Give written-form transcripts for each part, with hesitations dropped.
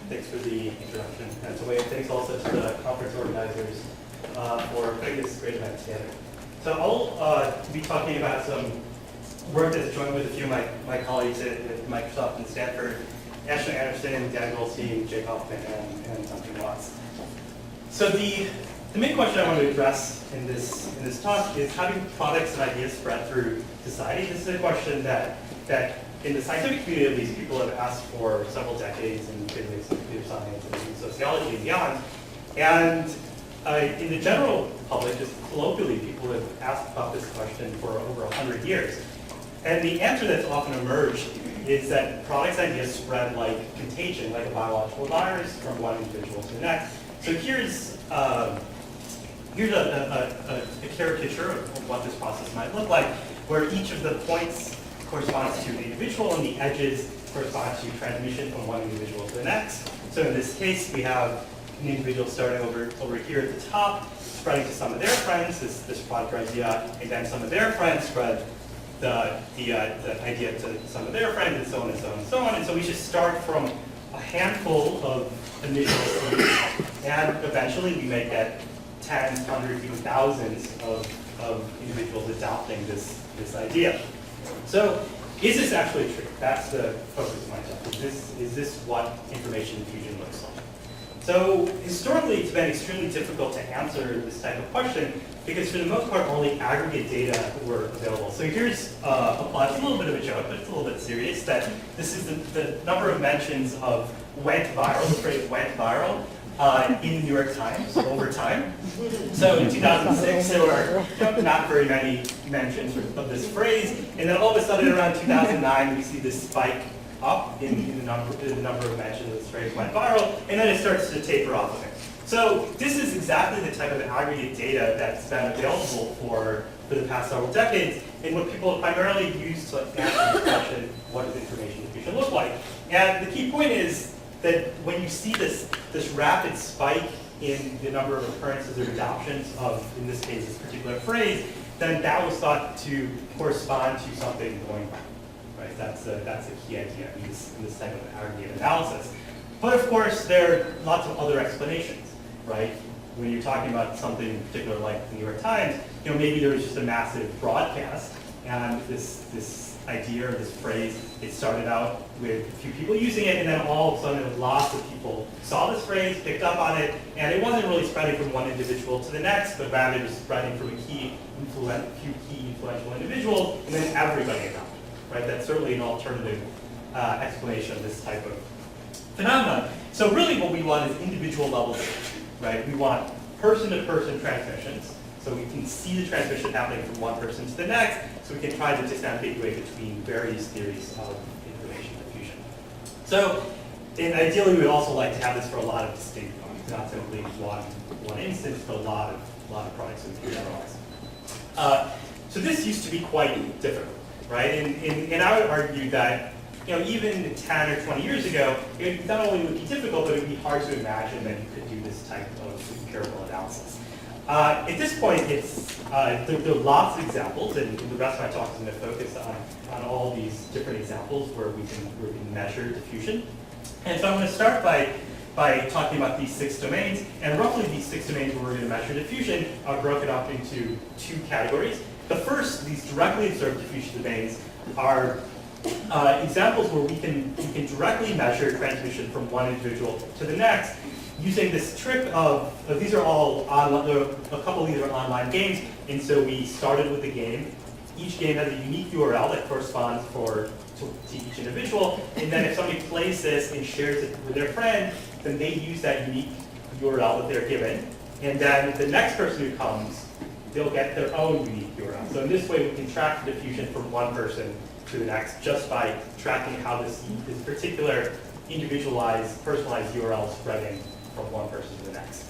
Thanks for the introduction. And thanks also to the conference organizers for putting this great event together. So I'll be talking about some work that's joined with a few of my colleagues at Microsoft and Stanford, Ashley Anderson, Dan Goldstein, Jake Hoffman, and Duncan Watts. So the main question I want to address in this talk is how do products and ideas spread through society? This is a question that in the scientific community, at least, people have asked for several decades in physics and computer science and sociology and beyond. And in the general public, just colloquially, people have asked about this question for over 100 years. And the answer that's often emerged is that products and ideas spread like contagion, like a biological virus, from one individual to the next. So here's a caricature of what this process might look like, where each of the points corresponds to an individual and the edges correspond to transmission from one individual to the next. So in this case, we have an individual starting over here at the top, spreading to some of their friends, this product idea, and then some of their friends spread the idea to some of their friends, and so on and so on and so on. And so we should start from a handful of initial seeds, and eventually we may get tens, hundreds, even thousands of individuals adopting this idea. So is this actually true? That's the focus of my talk. Is this what information diffusion looks like? So historically, it's been extremely difficult to answer this type of question because for the most part, only aggregate data were available. So here's a plot. It's a little bit of a joke, but it's a little bit serious, that this is the number of mentions of went viral, the phrase went viral, in the New York Times over time. So in 2006, there were not very many mentions of this phrase, and then all of a sudden around 2009, we see this spike up in the number of mentions of this phrase went viral, and then it starts to taper off of it. So this is exactly the type of aggregate data that's been available for the past several decades, and what people primarily use to answer the question, what does information diffusion look like? And the key point is that when you see this rapid spike in the number of occurrences or adoptions of, in this case, this particular phrase, then that was thought to correspond to something going viral, right? That's a key idea in this type of aggregate analysis. But of course, there are lots of other explanations, right? When you're talking about something in particular like the New York Times, maybe there was just a massive broadcast, and this idea or this phrase, it started out with a few people using it, and then all of a sudden lots of people saw this phrase, picked up on it, and it wasn't really spreading from one individual to the next, but rather just spreading from a few key influential individuals, and then everybody adopted it, right? That's certainly an alternative explanation of this type of phenomenon. So really what we want is individual level data, right? We want person-to-person transmissions, so we can see the transmission happening from one person to the next, so we can try to disambiguate between various theories of information diffusion. So, and ideally, we would also like to have this for a lot of distinct products, not simply one instance, but a lot of products in theory. So this used to be quite difficult, right? And I would argue that even 10 or 20 years ago, it not only would be difficult, but it would be hard to imagine that you could do this type of empirical analysis. At this point, there are lots of examples, and the rest of my talk is going to focus on all these different examples where we can measure diffusion. And so I'm going to start by talking about these 6 domains, and roughly these 6 domains where we're going to measure diffusion are broken up into 2 categories. The first, these directly observed diffusion domains, are examples where we can directly measure transmission from one individual to the next using this trick of, these are all a couple of these are online games, and so we started with the game. Each game has a unique URL that corresponds to each individual, and then if somebody plays this and shares it with their friend, then they use that unique URL that they're given, and then the next person who comes, they'll get their own unique URL. So in this way, we can track the diffusion from one person to the next just by tracking how this particular individualized, personalized URL is spreading from one person to the next.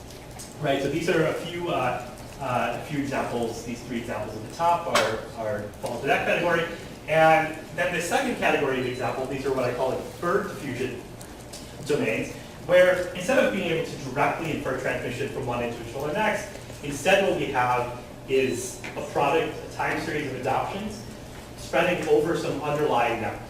Right, so these are a few examples. These 3 examples at the top fall into that category. And then the second category of example, these are what I call inferred diffusion domains, where instead of being able to directly infer transmission from one individual to the next, instead what we have is a product, a time series of adoptions, spreading over some underlying network.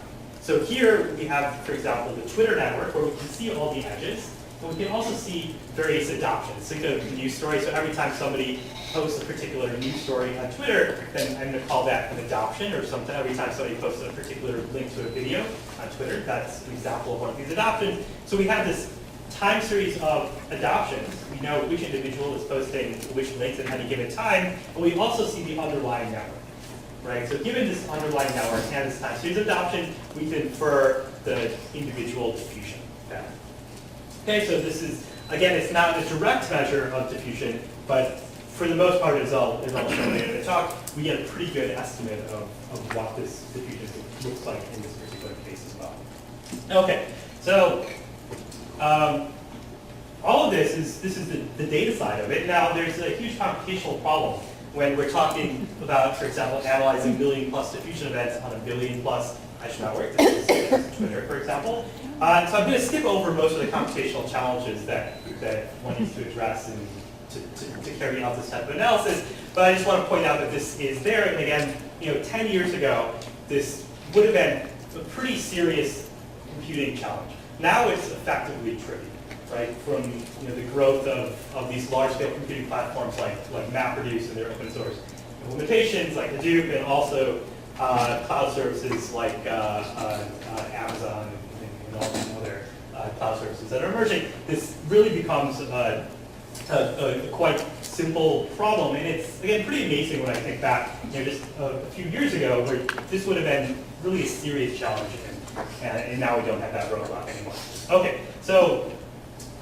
So here we have, for example, the Twitter network where we can see all the edges, but we can also see various adoptions. Think of the news story. So every time somebody posts a particular news story on Twitter, then I'm going to call that an adoption, or every time somebody posts a particular link to a video on Twitter, that's an example of one of these adoptions. So we have this time series of adoptions. We know which individual is posting which links at any given time, and we also see the underlying network. Right? So given this underlying network and this time series of adoption, we can infer the individual diffusion pattern. Okay, so this is, again, it's not a direct measure of diffusion, but for the most part, as I'll show later in the talk, we get a pretty good estimate of what this diffusion looks like in this particular case as well. Okay, so all of this is the data side of it. Now, there's a huge computational problem when we're talking about, for example, analyzing million-plus diffusion events on a billion-plus edge network. This is Twitter, for example. So I'm going to skip over most of the computational challenges that one needs to address and to carry out this type of analysis. But I just want to point out that this is there. And again, 10 years ago, this would have been a pretty serious computing challenge. Now it's effectively trivial. Right, from the growth of these large-scale computing platforms like MapReduce and their open source implementations like Hadoop, and also cloud services like Amazon and all these other cloud services that are emerging, this really becomes a quite simple problem. And it's, again, pretty amazing when I think back just a few years ago where this would have been really a serious challenge, and now we don't have that roadblock anymore. Okay, so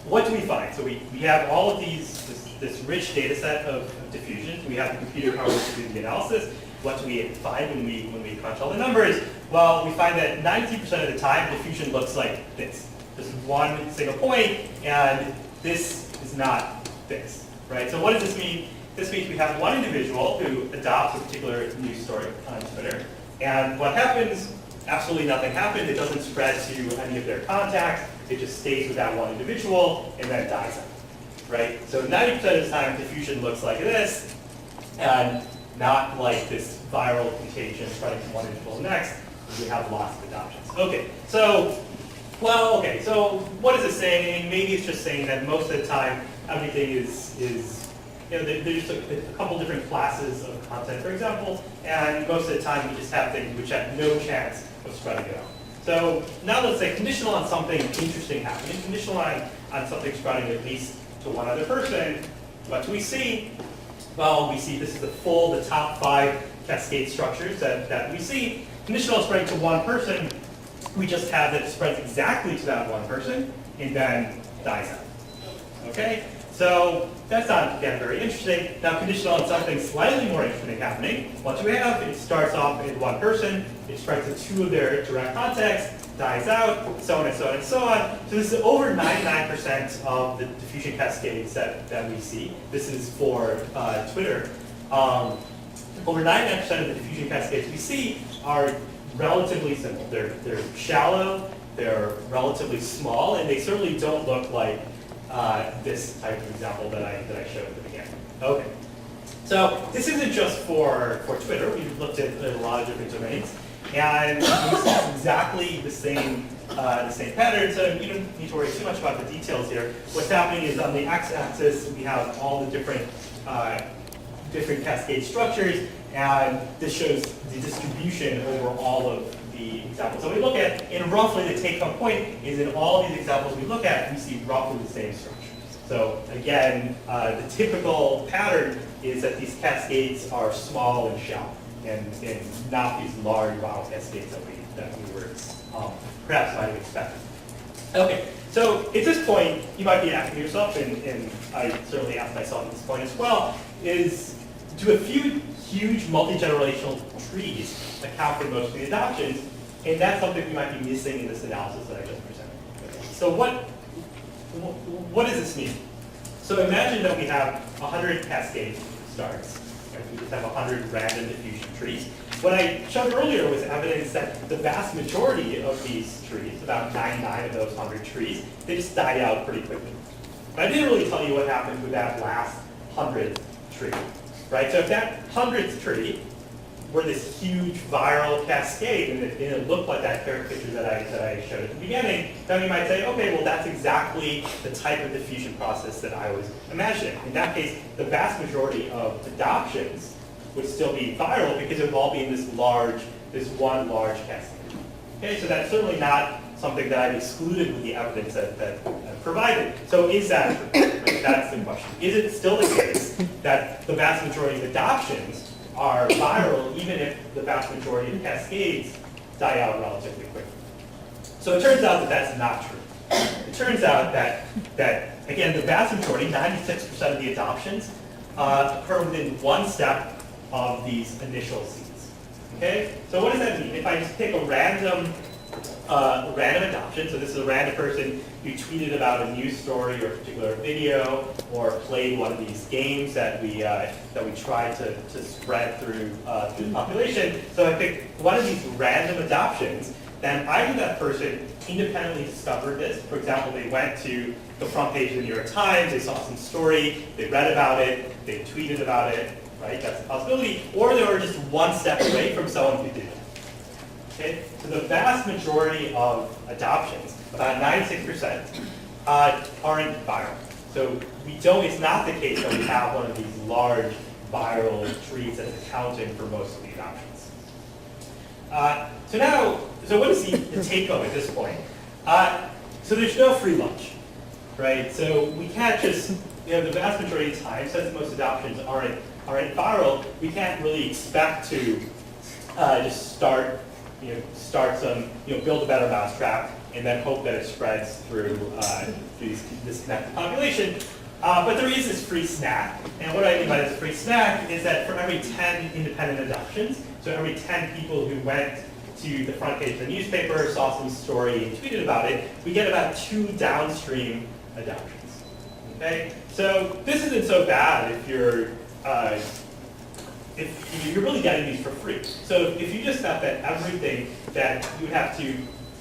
what do we find? So we have all of this rich data set of diffusions. We have the computer power to do the analysis. What do we find when we crunch all the numbers? Well, we find that 90% of the time, diffusion looks like this. This is one single point, and this is not this, right? So what does this mean? This means we have one individual who adopts a particular news story on Twitter, and what happens? Absolutely nothing happened. It doesn't spread to any of their contacts. It just stays with that one individual and then dies out, right? So 90% of the time, diffusion looks like this, and not like this viral contagion spreading from one individual to the next. We have lots of adoptions. Okay, so, well, okay, so what is it saying? Maybe it's just saying that most of the time, everything is there's a couple different classes of content, for example, and most of the time we just have things which have no chance of spreading it out. So now let's say conditional on something interesting happening, conditional on something spreading at least to one other person. What do we see? Well, we see this is the top 5 cascade structures that we see. Conditional on spreading to one person, we just have that it spreads exactly to that one person and then dies out. Okay? So that's not, again, very interesting. Now, conditional on something slightly more interesting happening, what do we have? It starts off in one person, it spreads to 2 of their direct contacts, dies out, so on and so on and so on. So this is over 99% of the diffusion cascades that we see. This is for Twitter. Over 99% of the diffusion cascades we see are relatively simple. They're shallow, they're relatively small, and they certainly don't look like this type of example that I showed at the beginning. Okay, so this isn't just for Twitter. We've looked at a lot of different domains, and we see exactly the same pattern. So you don't need to worry too much about the details here. What's happening is on the x-axis we have all the different cascade structures, and this shows the distribution over all of the examples. So we look at, and roughly the take-home point is in all these examples we look at, we see roughly the same structure. So again, the typical pattern is that these cascades are small and shallow, and not these large viral cascades that we were perhaps might have expected. Okay, so at this point, you might be asking yourself, and I certainly asked myself at this point as well, is do a few huge multi-generational trees account for most of the adoptions? And that's something we might be missing in this analysis that I just presented. Okay. So what does this mean? So imagine that we have 100 cascade starts. Right? We just have 100 random diffusion trees. What I showed earlier was evidence that the vast majority of these trees, about 99 of those 100 trees, they just died out pretty quickly. But I didn't really tell you what happened with that last 100th tree. Right? So if that 100th tree were this huge viral cascade, and it looked like that caricature that I showed at the beginning, then you might say, okay, well that's exactly the type of diffusion process that I was imagining. In that case, the vast majority of adoptions would still be viral because it would all be in this one large cascade. Okay, so that's certainly not something that I've excluded with the evidence that I've provided. So is that true? Right? That's the question. Is it still the case that the vast majority of adoptions are viral even if the vast majority of cascades die out relatively quickly? So it turns out that that's not true. It turns out that again, the vast majority, 96% of the adoptions, occur within one step of these initial seeds. Okay? So what does that mean? If I just pick a random adoption, so this is a random person who tweeted about a news story or a particular video or played one of these games that we tried to spread through the population. So I pick one of these random adoptions, then either that person independently discovered this. For example, they went to the front page of the New York Times, they saw some story, they read about it, they tweeted about it, right? That's a possibility. Or they were just one step away from someone who did it. Okay? So the vast majority of adoptions, about 96%, aren't viral. So it's not the case that we have one of these large viral trees that's accounting for most of the adoptions. So what is the take home at this point? So there's no free lunch, right? So we can't just, the vast majority of the time, since most adoptions aren't viral, we can't really expect to just start some, build a better mousetrap and then hope that it spreads through this connected population. But there is this free snack. And what I mean by this free snack is that for every 10 independent adoptions, so every 10 people who went to the front page of the newspaper, saw some story and tweeted about it, we get about 2 downstream adoptions. Okay? So this isn't so bad if you're really getting these for free. So if you just thought that everything that you have to,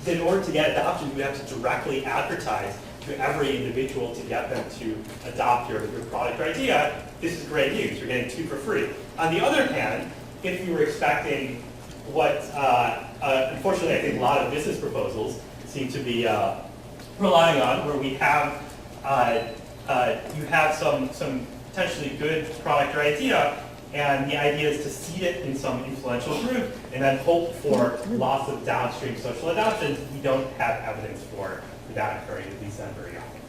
in order to get adoption, you have to directly advertise to every individual to get them to adopt your product or idea, this is great news. You're getting 2 for free. On the other hand, if you were expecting what, unfortunately, I think a lot of business proposals seem to be relying on, where we have, you have some potentially good product or idea, and the idea is to seed it in some influential group and then hope for lots of downstream social adoptions. We don't have evidence for that occurring, at least not very often.